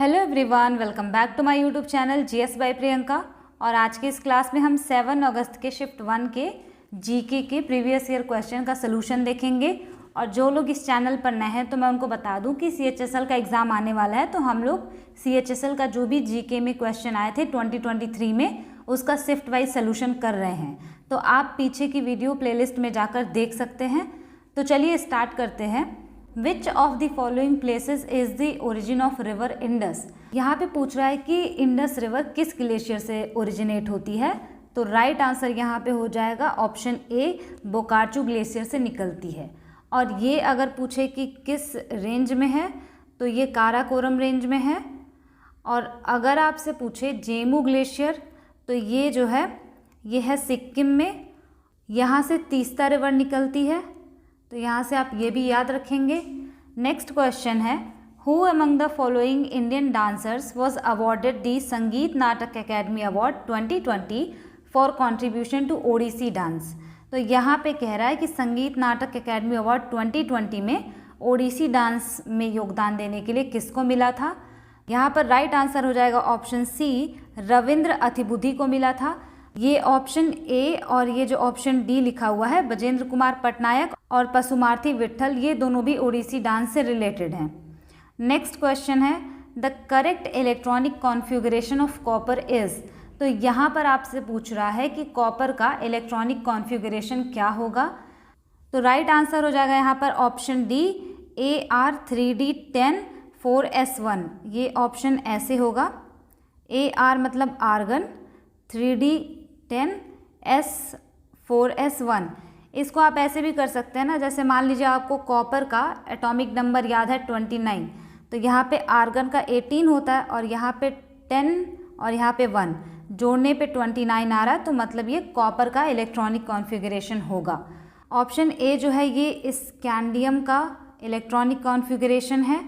Hello everyone, welcome back to my YouTube channel GS by Priyanka. और आज के इस क्लास में हम 7 अगस्त के शिफ्ट 1 के जीके के प्रीवियस ईयर क्वेश्चन का सलूशन देखेंगे। और जो लोग इस चैनल पर नए हैं तो मैं उनको बता दूं कि सीएचएसएल का एग्ज़ाम आने वाला है, तो हम लोग सीएचएसएल का जो भी जीके में क्वेश्चन आए थे 2023 में उसका शिफ्ट वाइज सलूशन कर रहे हैं। तो आप पीछे की वीडियो प्लेलिस्ट में जाकर देख सकते हैं। तो चलिए स्टार्ट करते हैं। Which of the following places is the origin of river Indus? यहाँ पे पूछ रहा है कि इंडस रिवर किस ग्लेशियर से ओरिजिनेट होती है। तो राइट आंसर यहाँ पे हो जाएगा ऑप्शन ए, बोकार्चू ग्लेशियर से निकलती है। और ये अगर पूछे कि किस रेंज में है तो ये काराकोरम रेंज में है। और अगर आपसे पूछे जेमू ग्लेशियर तो ये जो है ये है सिक्किम में, यहाँ से तीस्ता रिवर निकलती है। तो यहाँ से आप ये भी याद रखेंगे। नेक्स्ट क्वेश्चन है, who among the following Indian dancers was awarded the Sangeet Natak academy award 2020 for contribution to Odissi dance. तो यहाँ पे कह रहा है कि संगीत नाटक अकेडमी अवार्ड 2020 में ओडिसी डांस में योगदान देने के लिए किसको मिला था। यहाँ पर राइट आंसर हो जाएगा ऑप्शन सी, रविंद्र अतिबुद्धि को मिला था। ये ऑप्शन ए और ये जो ऑप्शन डी लिखा हुआ है, बजेंद्र कुमार पटनायक और पशुमार्थी विट्ठल, ये दोनों भी ओडिसी डांस से रिलेटेड हैं। नेक्स्ट क्वेश्चन है, the correct electronic configuration of copper is. तो यहाँ पर आपसे पूछ रहा है कि कॉपर का इलेक्ट्रॉनिक कॉन्फ़िगरेशन क्या होगा। तो राइट आंसर हो जाएगा यहाँ पर ऑप्शन डी, AR3D10 4S1। ये ऑप्शन ऐसे होगा, AR मतलब आर्गन, 3D10 S4S1। इसको आप ऐसे भी कर सकते हैं ना, जैसे मान लीजिए आपको कॉपर का एटॉमिक नंबर याद है 29, तो यहाँ पे आर्गन का 18 होता है और यहाँ पे 10 और यहाँ पे 1 जोड़ने पे 29 आ रहा है, तो मतलब ये कॉपर का इलेक्ट्रॉनिक कॉन्फ़िगरेशन होगा। ऑप्शन ए जो है ये स्कैंडियम का इलेक्ट्रॉनिक कॉन्फ़िगरेशन है।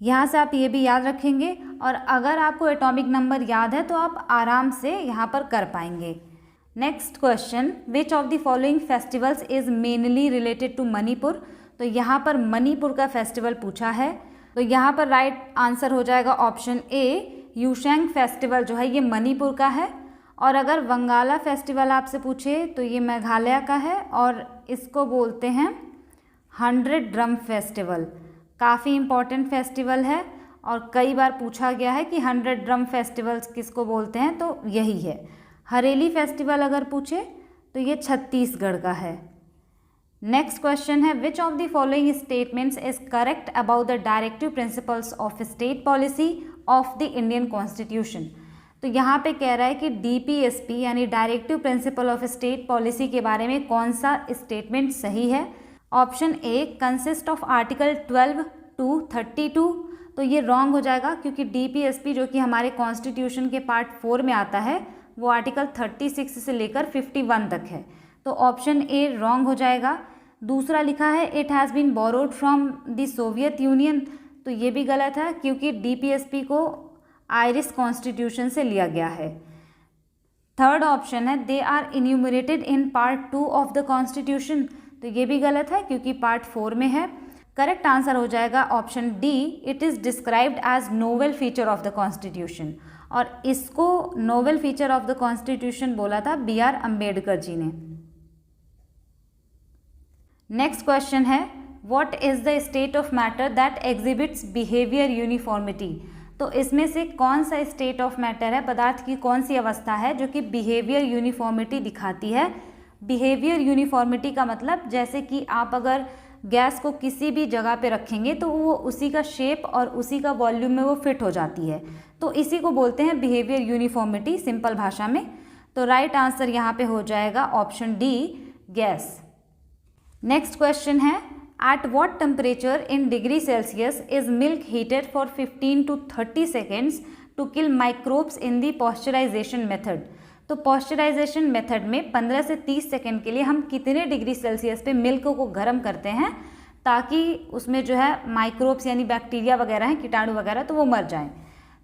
यहाँ से आप ये भी याद रखेंगे। और अगर आपको एटॉमिक नंबर याद है तो आप आराम से यहाँ पर कर पाएंगे। Next question, which of the following festivals is mainly related to Manipur. तो यहाँ पर मणिपुर का फेस्टिवल पूछा है। तो यहाँ पर राइट आंसर हो जाएगा ऑप्शन ए, यूशेंग फेस्टिवल जो है ये मणिपुर का है। और अगर वंगाला फेस्टिवल आपसे पूछे तो ये मेघालय का है और इसको बोलते हैं 100 ड्रम फेस्टिवल। काफ़ी इम्पॉर्टेंट फेस्टिवल है और कई बार पूछा गया है कि 100 ड्रम फेस्टिवल्स किसको बोलते हैं, तो यही है। हरेली फेस्टिवल अगर पूछे तो ये छत्तीसगढ़ का है। नेक्स्ट क्वेश्चन है, which of the following statements is correct about the directive principles of state policy of the Indian constitution. तो यहाँ पे कह रहा है कि DPSP यानी directive principle of state policy के बारे में कौन सा स्टेटमेंट सही है। Option A, consist of article 12 to 32। तो ये रॉन्ग हो जाएगा क्योंकि DPSP जो कि हमारे कॉन्स्टिट्यूशन के पार्ट 4 में आता है वो आर्टिकल 36 से लेकर 51 तक है। तो ऑप्शन ए रॉन्ग हो जाएगा। दूसरा लिखा है it has been borrowed from the Soviet Union. तो ये भी गलत है क्योंकि DPSP को आयरिश कॉन्स्टिट्यूशन से लिया गया है। थर्ड ऑप्शन है they are enumerated in part 2 of the constitution. तो ये भी गलत है क्योंकि पार्ट 4 में है। करेक्ट आंसर हो जाएगा option D, it is described as novel feature of the constitution. और इसको novel feature of the constitution बोला था BR अम्बेडकर जी ने। नेक्स्ट क्वेश्चन है, what is the state of matter that exhibits behaviour uniformity. तो इसमें से कौन सा स्टेट ऑफ मैटर है, पदार्थ की कौन सी अवस्था है जो कि बिहेवियर यूनिफॉर्मिटी दिखाती है। बिहेवियर यूनिफॉर्मिटी का मतलब जैसे कि आप अगर गैस को किसी भी जगह पे रखेंगे तो वो उसी का शेप और उसी का वॉल्यूम में वो फिट हो जाती है, तो इसी को बोलते हैं बिहेवियर यूनिफॉर्मिटी सिंपल भाषा में। तो राइट आंसर यहाँ पे हो जाएगा option D, gas. Next question है, at what temperature in degree Celsius is milk heated for 15 to 30 seconds to kill microbes in the pasteurization method. तो पॉस्चराइजेशन मेथड में 15 से 30 सेकेंड के लिए हम कितने डिग्री सेल्सियस पे मिल्क को गर्म करते हैं ताकि उसमें जो है माइक्रोब्स यानी बैक्टीरिया वगैरह हैं, कीटाणु वगैरह, तो वो मर जाएं।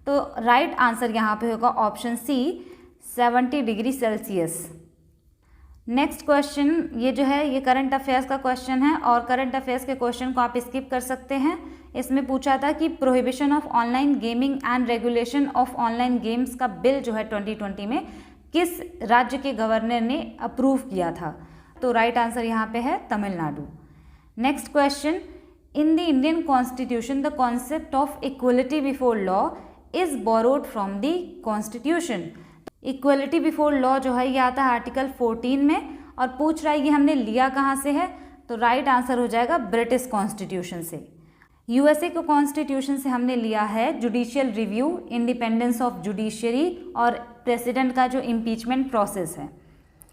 तो राइट आंसर यहाँ पे होगा option C, 70 degree Celsius. Next question ये जो है ये करंट अफेयर्स का क्वेश्चन है और करंट अफेयर्स के क्वेश्चन को आप स्किप कर सकते हैं। इसमें पूछा था कि prohibition of online gaming and regulation of online games का बिल जो है 2020 में किस राज्य के गवर्नर ने अप्रूव किया था। तो राइट आंसर यहाँ पे है Tamil Nadu. Next question, in the Indian constitution the concept of equality before law is borrowed from the constitution. Equality before law जो है ये आता है आर्टिकल 14 में, और पूछ रहा है ये हमने लिया कहाँ से है। तो राइट आंसर हो जाएगा ब्रिटिश कॉन्स्टिट्यूशन से। यूएसए के कॉन्स्टिट्यूशन से हमने लिया है judicial review, independence of judiciary और प्रेसिडेंट का जो इम्पीचमेंट प्रोसेस है।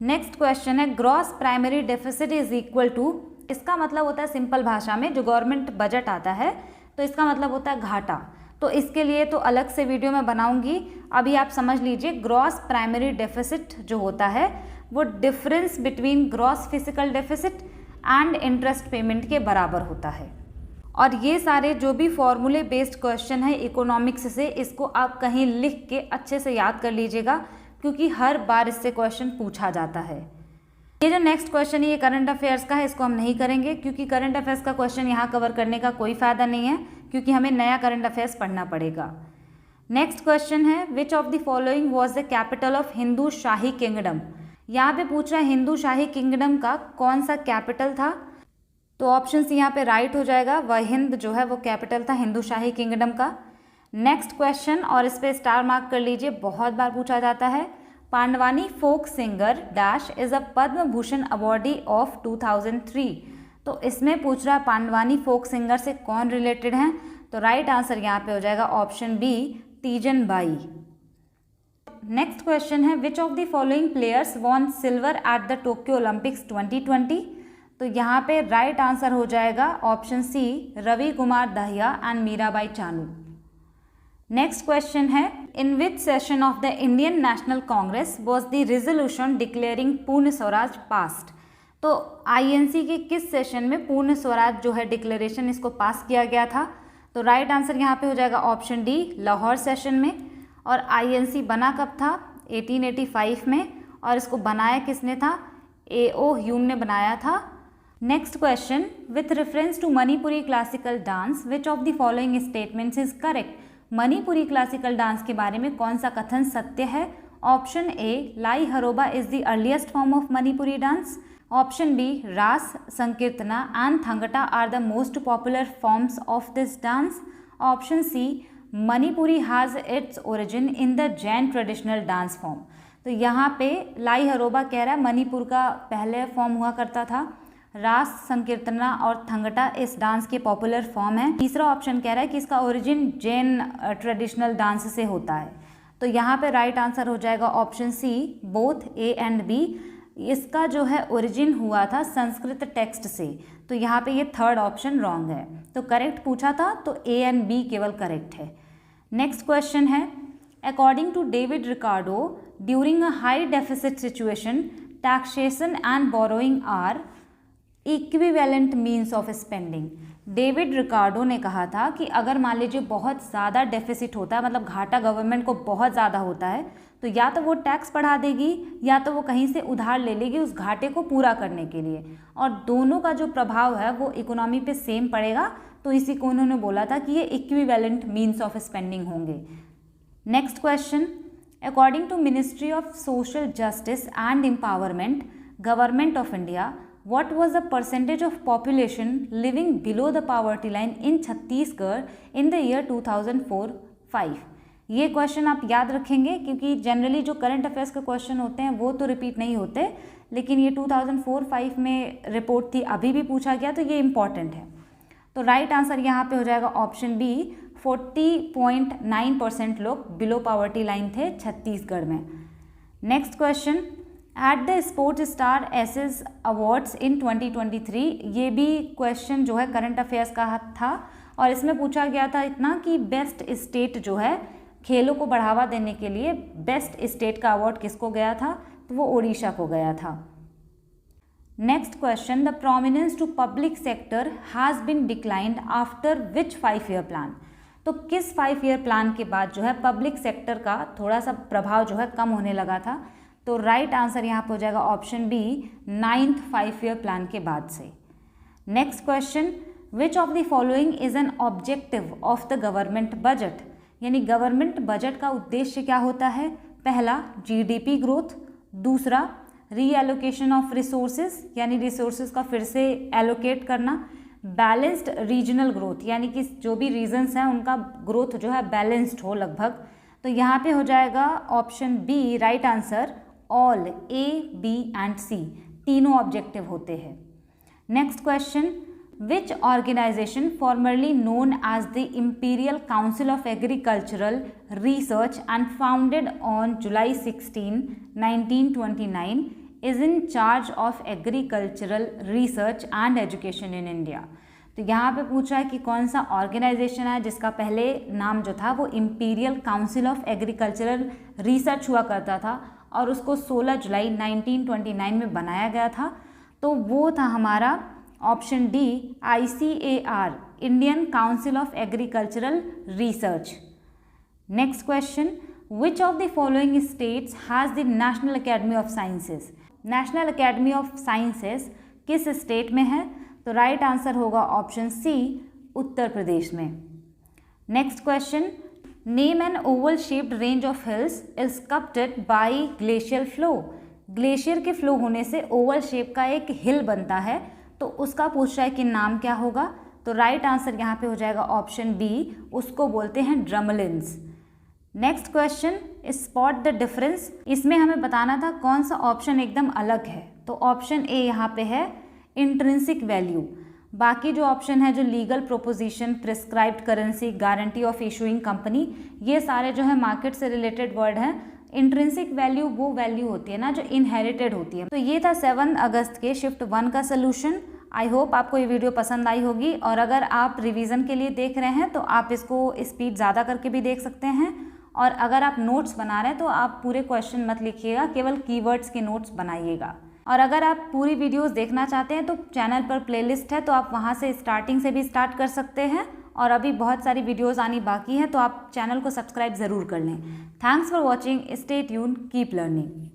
नेक्स्ट क्वेश्चन है, gross primary deficit is equal to, इसका मतलब होता है सिंपल भाषा में जो गवर्नमेंट बजट आता है तो इसका मतलब होता है घाटा। तो इसके लिए तो अलग से वीडियो मैं बनाऊंगी, अभी आप समझ लीजिए ग्रॉस प्राइमरी डेफिसिट जो होता है वो difference between gross physical deficit and interest payment के बराबर होता है। और ये सारे जो भी फॉर्मूले बेस्ड क्वेश्चन है इकोनॉमिक्स से, इसको आप कहीं लिख के अच्छे से याद कर लीजिएगा क्योंकि हर बार इससे क्वेश्चन पूछा जाता है। ये जो नेक्स्ट क्वेश्चन है ये करंट अफेयर्स का है, इसको हम नहीं करेंगे क्योंकि करंट अफेयर्स का क्वेश्चन यहाँ कवर करने का कोई फ़ायदा नहीं है क्योंकि हमें नया करंट अफेयर्स पढ़ना पड़ेगा। नेक्स्ट क्वेश्चन है, which of the following was the capital of Hindu shahi kingdom. यहाँ पे पूछ रहा है हिंदू शाही किंगडम का कौन सा कैपिटल था। तो ऑप्शन सी यहाँ पे राइट हो जाएगा, वहिंद जो है वो कैपिटल था हिंदू शाही किंगडम का। नेक्स्ट क्वेश्चन, और इस पे स्टार मार्क कर लीजिए, बहुत बार पूछा जाता है, Pandavani folk singer dash is a Padma Bhushan awardee of 2003। तो इसमें पूछ रहा है पांडवानी फोक सिंगर से कौन रिलेटेड हैं। तो राइट आंसर यहाँ पे हो जाएगा option B, Teejan Bai. Next question है, which of the following players won silver at the Tokyo Olympics 2020। तो यहाँ पे राइट आंसर हो जाएगा option C, Ravi Kumar Dahiya and Mirabai Chanu. Next question है, in which session of the Indian National Congress was the resolution declaring Purna Swaraj passed. तो INC के किस session में पूर्ण स्वराज जो है डिक्लेरेशन इसको पास किया गया था। तो राइट आंसर यहाँ पे हो जाएगा ऑप्शन डी, लाहौर सेशन में। और आईएनसी बना कब था, 1885 में, और इसको बनाया किसने था, A.O. ह्यूम ने बनाया था। Next question, with reference to Manipuri classical dance which of the following statements is correct. Manipuri classical dance के बारे में कौन सा कथन सत्य है। Option A, Lai Haraoba is the earliest form of Manipuri dance. Option B, Ras, Sankirtana and Thangta are the most popular forms of this dance. Option C, Manipuri has its origin in the Jain traditional dance form. तो यहाँ पे लाई हरोबा कह रहा है मणिपुर का पहले फॉर्म हुआ करता था, रास, संकीर्तना और थंगटा इस डांस के पॉपुलर फॉर्म है। तीसरा ऑप्शन कह रहा है कि इसका ओरिजिन जैन ट्रेडिशनल डांस से होता है। तो यहाँ पे राइट आंसर हो जाएगा option C, both A and B. इसका जो है ओरिजिन हुआ था संस्कृत टेक्स्ट से। तो यहाँ पे ये थर्ड ऑप्शन रॉन्ग है। तो करेक्ट पूछा था तो ए एंड बी केवल करेक्ट है। नेक्स्ट क्वेश्चन है, according to David Ricardo during a high deficit situation taxation and borrowing are equivalent means of spending. David Ricardo ने कहा था कि अगर मान लीजिए बहुत ज़्यादा डेफिसिट होता है, मतलब घाटा गवर्नमेंट को बहुत ज़्यादा होता है, तो या तो वो टैक्स बढ़ा देगी या तो वो कहीं से उधार ले लेगी उस घाटे को पूरा करने के लिए, और दोनों का जो प्रभाव है वो इकोनॉमी पे सेम पड़ेगा। तो इसी को उन्होंने बोला था कि ये इक्विवेलेंट मीन्स ऑफ स्पेंडिंग होंगे। Next question, according to ministry of social justice and empowerment government of India, what was the percentage of population living below the poverty line in Chhattisgarh in the year 2004-5। ये question आप याद रखेंगे क्योंकि generally जो current affairs के question होते हैं वो तो रिपीट नहीं होते, लेकिन ये 2004-5 में रिपोर्ट थी, अभी भी पूछा गया, तो ये इम्पॉर्टेंट है। तो राइट आंसर यहाँ पे हो जाएगा ऑप्शन बी, 40.9% लोग बिलो पावर्टी लाइन थे छत्तीसगढ़ में। Next question, at the sports star aces awards in 2023, ये भी क्वेश्चन जो है करंट अफेयर्स का था और इसमें पूछा गया था इतना कि बेस्ट स्टेट जो है खेलों को बढ़ावा देने के लिए बेस्ट स्टेट का अवार्ड किसको गया था, तो वो ओडिशा को गया था। Next question, the prominence to public sector has been declined after which 5-year plan. तो किस 5-year प्लान के बाद जो है पब्लिक सेक्टर का थोड़ा सा प्रभाव जो है कम होने लगा था। तो राइट आंसर यहाँ पर हो जाएगा option B, 9th 5-year plan के बाद से। Next question, which of the following is an objective of the government budget, यानी गवर्नमेंट बजट का उद्देश्य क्या होता है। पहला जीडीपी ग्रोथ, दूसरा रीएलोकेशन ऑफ रिसोर्सेज यानी रिसोर्सेज का फिर से एलोकेट करना, बैलेंस्ड रीजनल ग्रोथ यानी कि जो भी रीजन्स हैं उनका ग्रोथ जो है बैलेंस्ड हो लगभग। तो यहाँ पे हो जाएगा option B right answer, all A B and C तीनों ऑब्जेक्टिव होते हैं। Next question, which organization formerly known as the Imperial Council of agricultural research and founded on July 16, 1929 is in charge of agricultural research and education in India. तो यहाँ पे पूछा है कि कौन सा ऑर्गेनाइजेशन है जिसका पहले नाम जो था वो imperial Council of agricultural research हुआ करता था और उसको 16 जुलाई 1929 में बनाया गया था। तो वो था हमारा option D ICAR, Indian council of agricultural research. Next question, which of the following states has the national academy of sciences. National academy of sciences किस स्टेट में है। तो राइट आंसर होगा ऑप्शन सी, उत्तर प्रदेश में। Next question, name an oval shaped range of hills sculpted by glacial flow. Glacier के flow होने से Oval shape का एक हिल बनता है, तो उसका पूछ रहा है कि नाम क्या होगा। तो राइट आंसर यहाँ पे हो जाएगा ऑप्शन बी, उसको बोलते हैं drumlins. Next question, spot the difference. इसमें हमें बताना था कौन सा ऑप्शन एकदम अलग है। तो ऑप्शन ए यहाँ पे है इंट्रिंसिक वैल्यू। बाकी जो ऑप्शन है जो legal proposition, prescribed currency, guarantee of issuing company, ये सारे जो है मार्केट से रिलेटेड वर्ड हैं। इंट्रिंसिक वैल्यू वो वैल्यू होती है ना जो इनहेरिटेड होती है। तो ये था 7 अगस्त के शिफ्ट 1 का सोल्यूशन। आई होप आपको ये वीडियो पसंद आई होगी, और अगर आप रिवीजन के लिए देख रहे हैं तो आप इसको स्पीड ज़्यादा करके भी देख सकते हैं, और अगर आप नोट्स बना रहे हैं तो आप पूरे क्वेश्चन मत लिखिएगा, केवल कीवर्ड्स के नोट्स बनाइएगा। और अगर आप पूरी वीडियोस देखना चाहते हैं तो चैनल पर प्लेलिस्ट है, तो आप वहां से स्टार्टिंग से भी स्टार्ट कर सकते हैं, और अभी बहुत सारी वीडियोस आनी बाकी हैं, तो आप चैनल को सब्सक्राइब ज़रूर कर लें। Thanks for watching, stay tuned, keep learning.